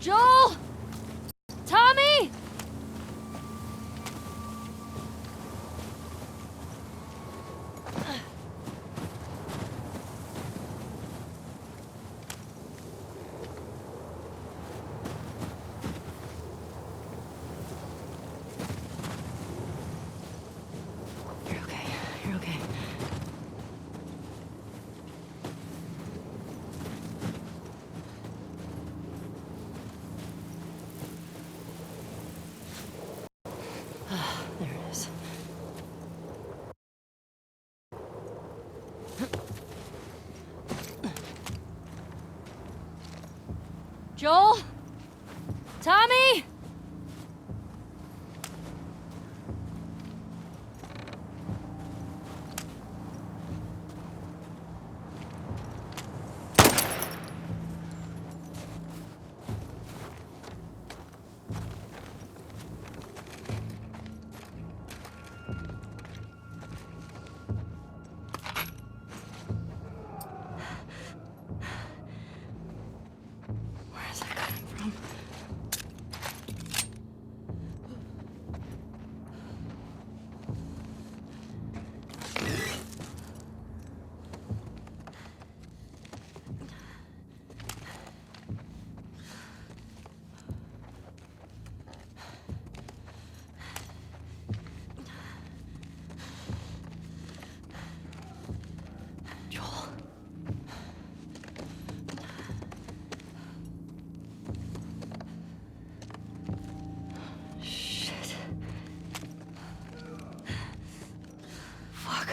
Joel! Tommy! You're okay. You're okay. There it is. Joel? Tommy? Where is that coming from? Joel. Shit. Fuck.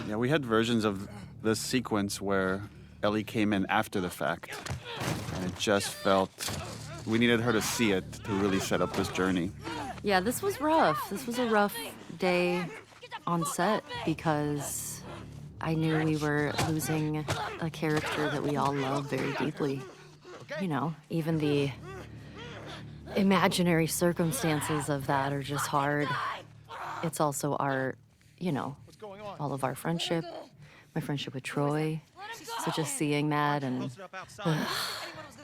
Yeah, we had versions of this sequence where Ellie came in after the fact. And it just felt we needed her to see it to really set up this journey. Yeah, this was rough. This was a rough day on set because I knew we were losing a character that we all love very deeply. You know, even the imaginary circumstances of that are just hard. It's also our, you know, all of our friendship, my friendship with Troy. So just seeing that and...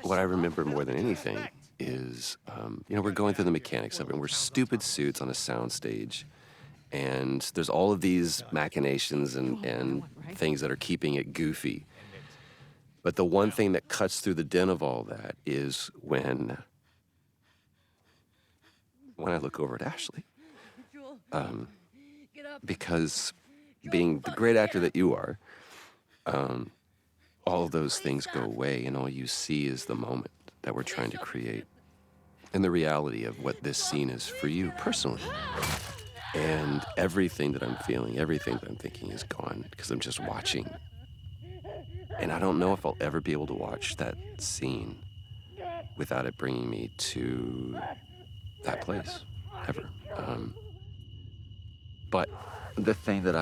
What I remember more than anything is, you know, we're going through the mechanics of it, and we're stupid suits on a soundstage, and there's all of these machinations and things that are keeping it goofy. But the one thing that cuts through the din of all that is when I look over at Ashley. Because being the great actor that you are, all of those things go away, and all you see is the moment that we're trying to create and the reality of what this scene is for you personally. And everything that I'm feeling, everything that I'm thinking is gone because I'm just watching. And I don't know if I'll ever be able to watch that scene without it bringing me to that place, ever. But the thing that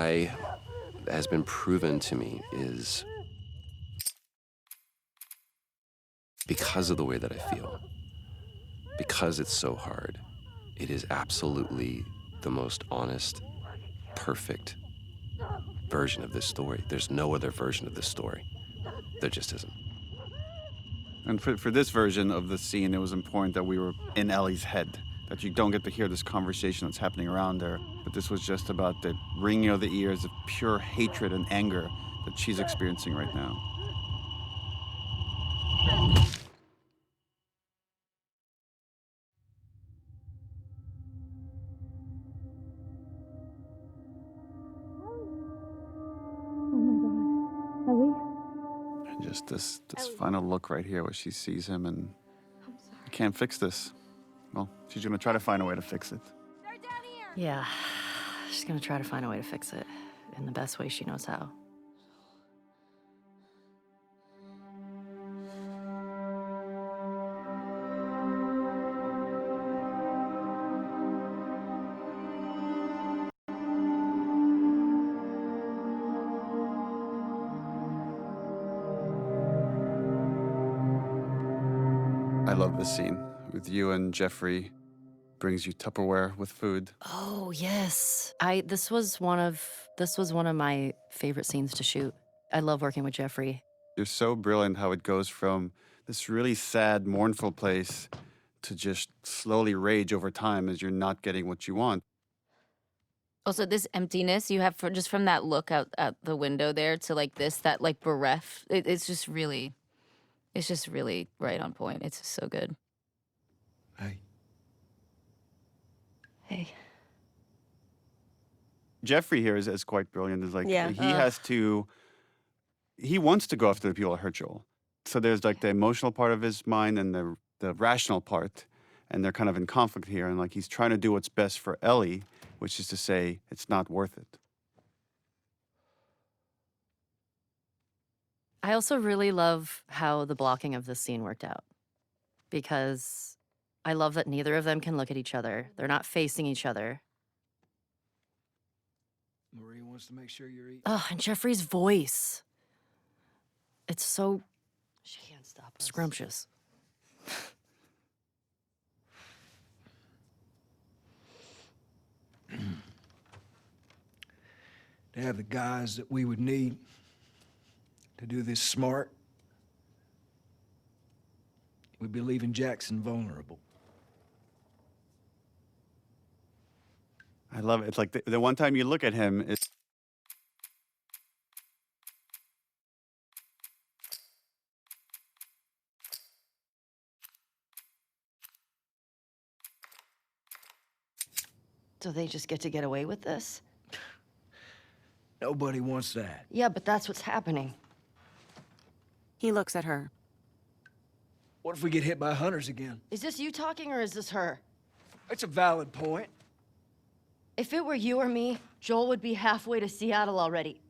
has been proven to me is because of the way that I feel, because it's so hard, it is absolutely the most honest, perfect version of this story. There's no other version of this story. There just isn't. And for this version of the scene, it was important that we were in Ellie's head, that you don't get to hear this conversation that's happening around her. But this was just about the ringing of the ears of pure hatred and anger that she's experiencing right now. Just this final look right here where she sees him and I can't fix this. Well, she's gonna try to find a way to fix it. Yeah, she's gonna try to find a way to fix it in the best way she knows how. I love this scene with you and Jeffrey. Brings you Tupperware with food. Oh, yes. This was one of my favorite scenes to shoot. I love working with Jeffrey. You're so brilliant how it goes from this really sad, mournful place to just slowly rage over time as you're not getting what you want. Also, this emptiness you have just from that look out the window there to like this, that like bereft. It's just really right on point. It's just so good. Hey. Hey. Jeffrey here is quite brilliant. Is like Yeah. he wants to go after the people that hurt Joel. So there's like the emotional part of his mind and the rational part, and they're kind of in conflict here. And like he's trying to do what's best for Ellie, which is to say it's not worth it. I also really love how the blocking of this scene worked out, because I love that neither of them can look at each other. They're not facing each other. Maria wants to make sure you're eating. Oh, and Jeffrey's voice. It's so She can't stop us. scrumptious. To have the guys that we would need to do this smart, we'd be leaving Jackson vulnerable. I love it. It's like the one time you look at him, it's So they just get away with this? Nobody wants that. Yeah, but that's what's happening. He looks at her. What if we get hit by hunters again? Is this you talking or is this her? It's a valid point. If it were you or me, Joel would be halfway to Seattle already.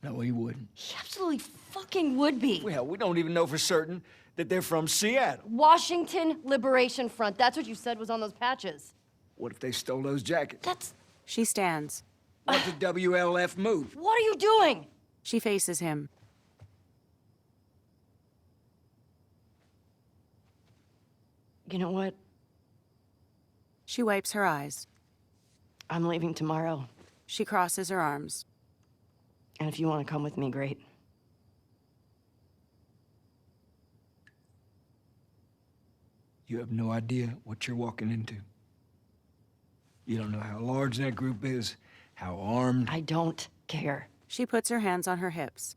No, he wouldn't. He absolutely fucking would be. Well, we don't even know for certain that they're from Seattle. Washington Liberation Front. That's what you said was on those patches. What if they stole those jackets? That's... She stands. What's the WLF move? What are you doing? She faces him. You know what? She wipes her eyes. I'm leaving tomorrow. She crosses her arms. And if you want to come with me, great. You have no idea what you're walking into. You don't know how large that group is, how armed. I don't care. She puts her hands on her hips.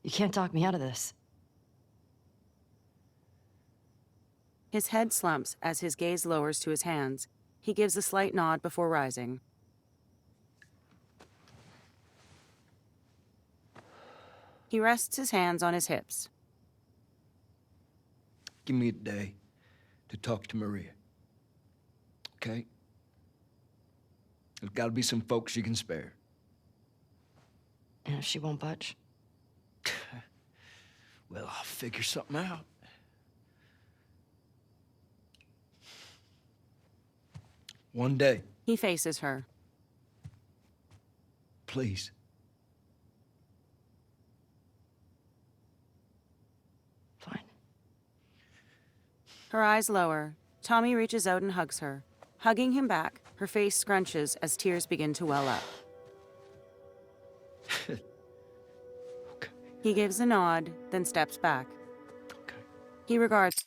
You can't talk me out of this. His head slumps as his gaze lowers to his hands. He gives a slight nod before rising. He rests his hands on his hips. Give me a day to talk to Maria. Okay? There's gotta be some folks you can spare. And if she won't budge? Well, I'll figure something out. One day, He faces her. please. Fine. Her eyes lower. Tommy reaches out and hugs her. Hugging him back, her face scrunches as tears begin to well up. Okay. He gives a nod, then steps back. Okay. He regards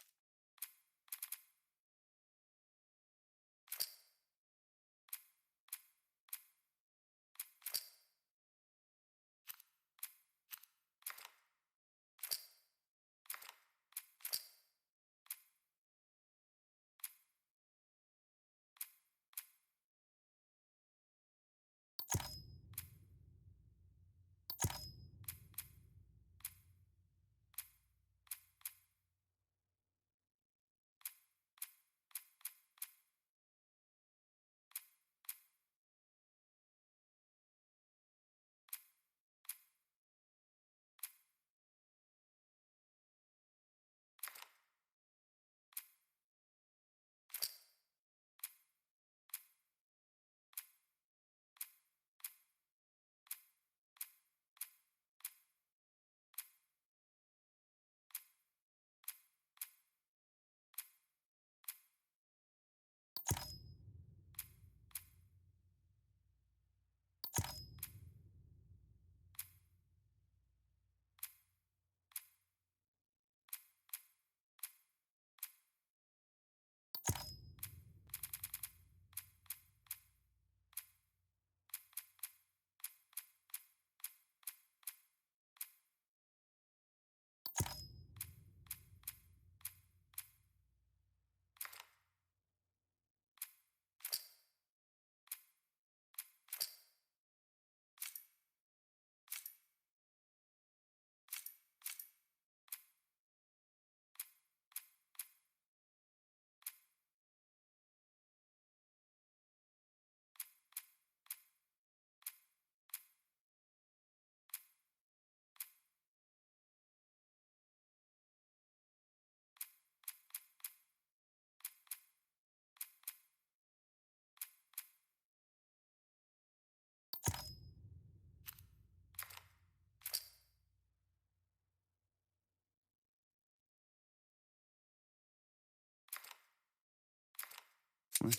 What?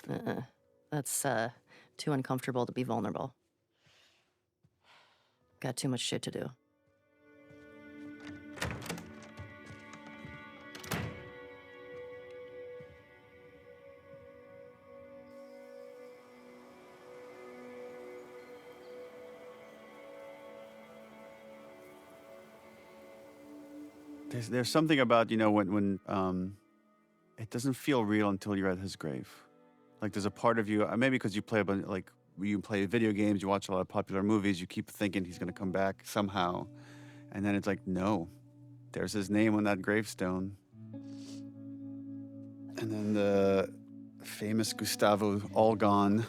That's too uncomfortable to be vulnerable. Got too much shit to do. There's something about, you know, when it doesn't feel real until you're at his grave. Like there's a part of you, maybe because you play a bunch, like you play video games, you watch a lot of popular movies, you keep thinking he's gonna come back somehow, and then it's like, no, there's his name on that gravestone. And then the famous Gustavo All Gone,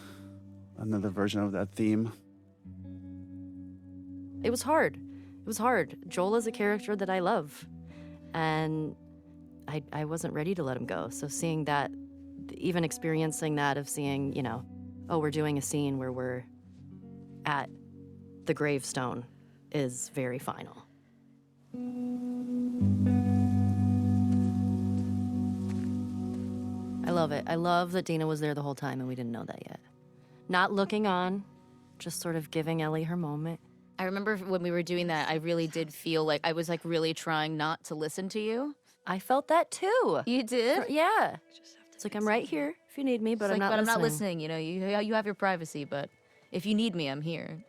another version of that theme. It was hard. It was hard. Joel is a character that I love. And I wasn't ready to let him go. So seeing that, even experiencing that of seeing, you know, oh, we're doing a scene where we're at the gravestone is very final. I love it. I love that Dina was there the whole time and we didn't know that yet. Not looking on, just sort of giving Ellie her moment. I remember when we were doing that, I really did feel like I was like really trying not to listen to you. I felt that too. You did? Yeah. It's like I'm right here if you need me, but It's I'm like, not but listening. I'm not listening. You know, you have your privacy, but if you need me, I'm here.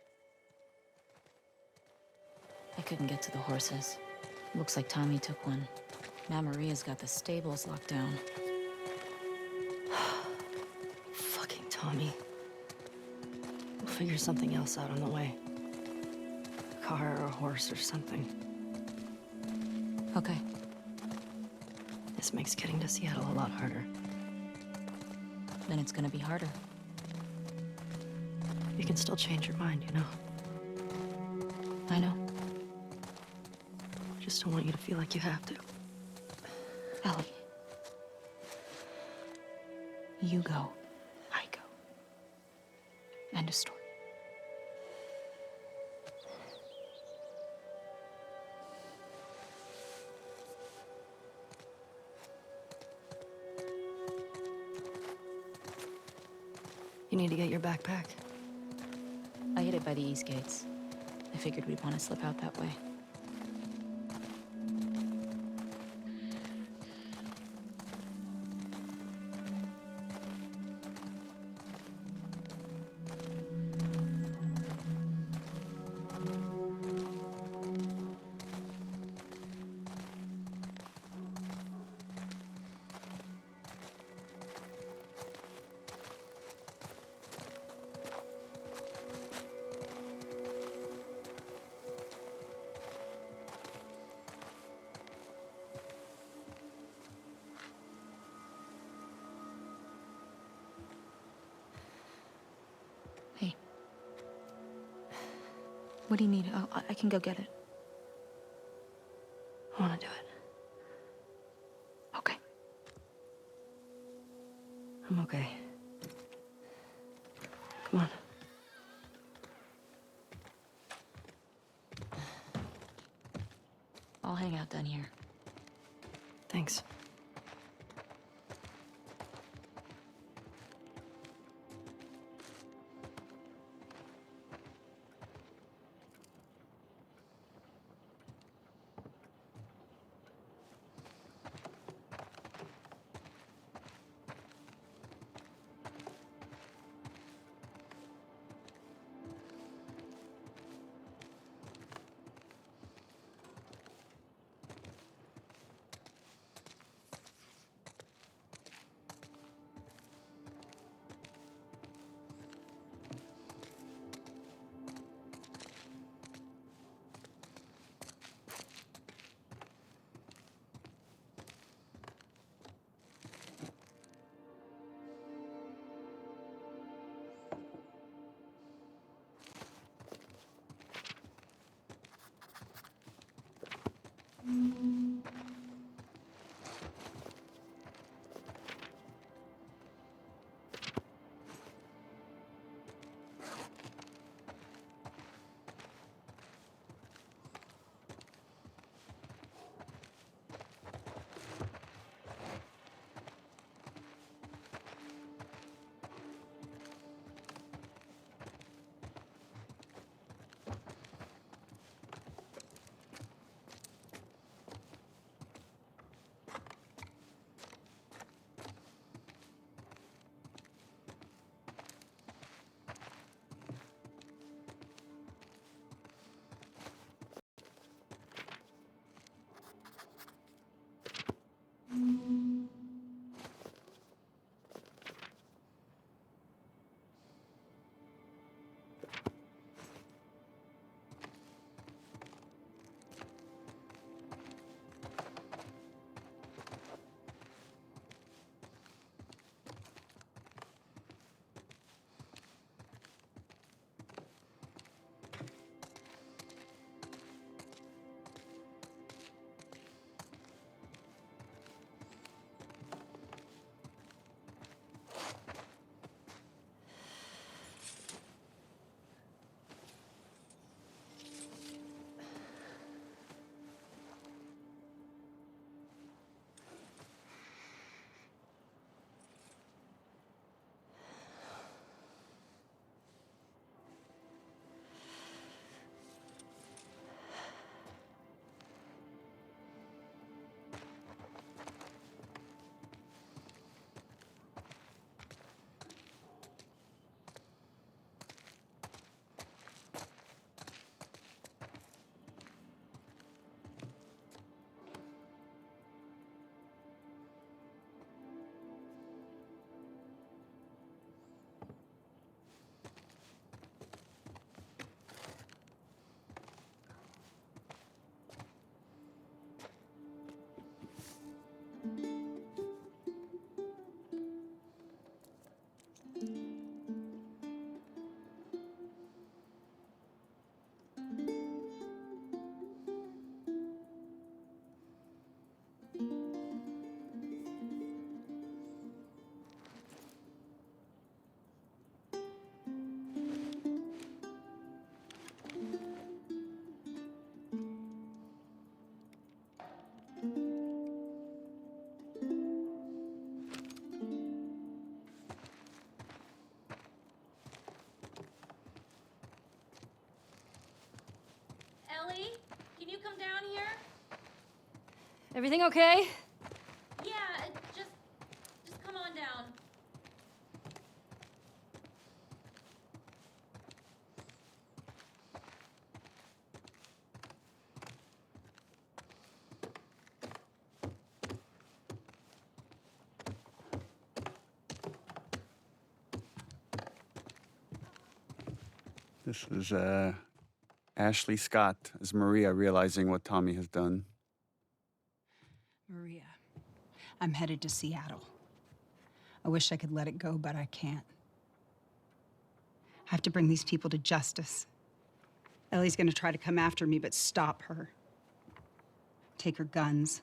I couldn't get to the horses. Looks like Tommy took one. Now Maria's got the stables locked down. Fucking Tommy. We'll figure something else out on the way. A car or a horse or something. Okay. This makes getting to Seattle a lot harder. Then it's gonna be harder. You can still change your mind, you know? I know. I just don't want you to feel like you have to. Ellie. You go. I go. End of story. You need to get your backpack. I hid it by the east gates. I figured we'd want to slip out that way. Hey. What do you need? I can go get it. I want to do it. Okay. I'm okay. Come on. I'll hang out down here. Thanks. Everything okay? Yeah, just come on down. This is Ashley Scott as Maria realizing what Tommy has done. Maria, I'm headed to Seattle. I wish I could let it go, but I can't. I have to bring these people to justice. Ellie's gonna try to come after me, but stop her. Take her guns,